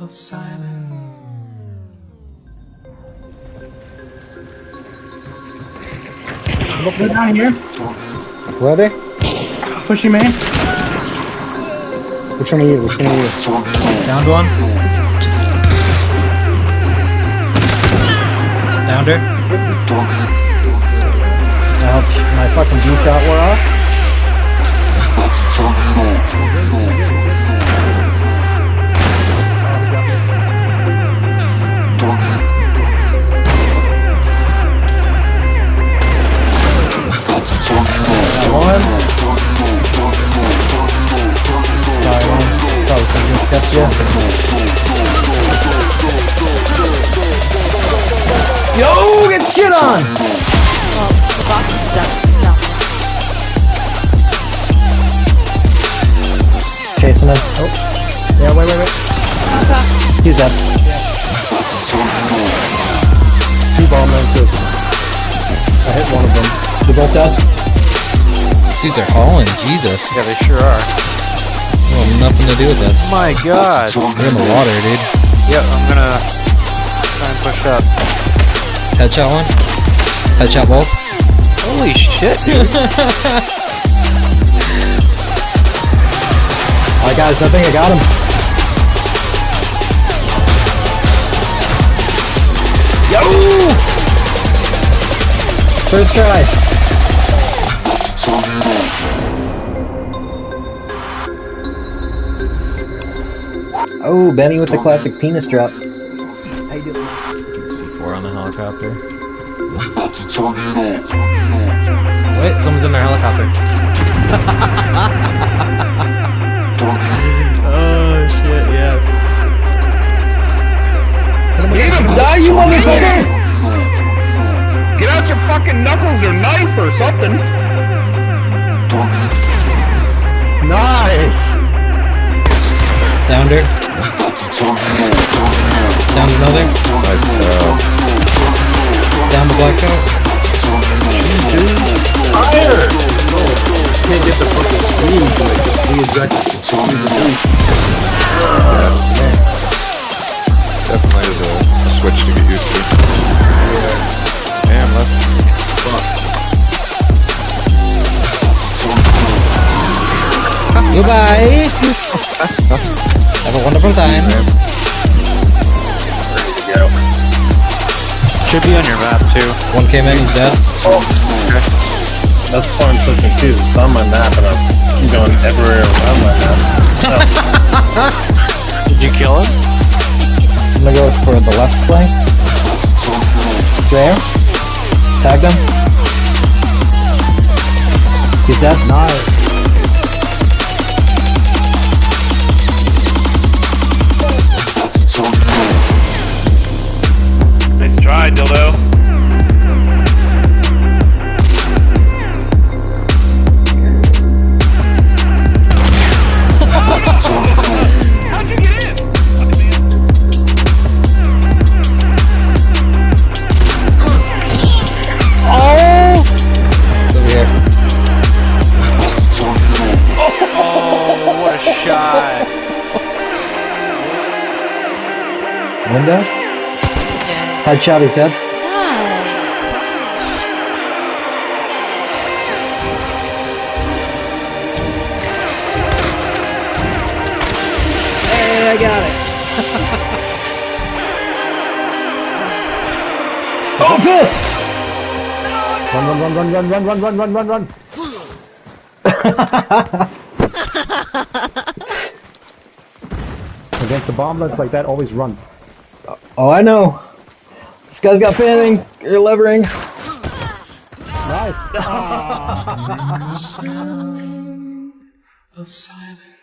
of silence. Look, they're down here. Where are they? Pushing me. Which one are you? Which one are you? Downed one. Downed her. Ouch, my fucking D-shot wore off. One. Sorry, man. Probably couldn't just catch you. Yo, get shit on! Well, the box is done. No. Chasing him. Oh. Yeah, wait. He's dead. Two bomb too. I hit one of them. They're both dead. Dudes are hauling, Jesus. Yeah, they sure are. Well, nothing to do with this. My God. We're in the water, dude. Yep, I'm gonna try and push up. Headshot one. Headshot both. Holy shit, dude. Alright guys, I think I got him. Yo! First try. Oh, Benny with the classic penis drop. How you doing? C4 on the helicopter. Wait, someone's in their helicopter. Oh shit, yes. Die, you motherfucker! Get out your fucking knuckles or knife or something! Nice! Downed her. Down another. Down the blackout. Fire! Can't get the fucking screen to re-eject. Definitely is a switch to get used to. Damn, left. Goodbye. Have a wonderful time. Ready to go. Should be on your map, too. One came in, he's dead. That's why I'm pushing too. It's on my map and I'm going everywhere around my map. Did you kill him? I'm gonna go for the left flank. There. Tag them. He's dead. Nice. Nice try, dildo. How'd you get in? It's over here. Oh, what a shot. Window. Headshot is dead. Hey, I got it. Oh, piss! Run. Against a bomb that's like that, always run. Oh, I know. This guy's got fanning. You're levering. Nice. Sound of silence.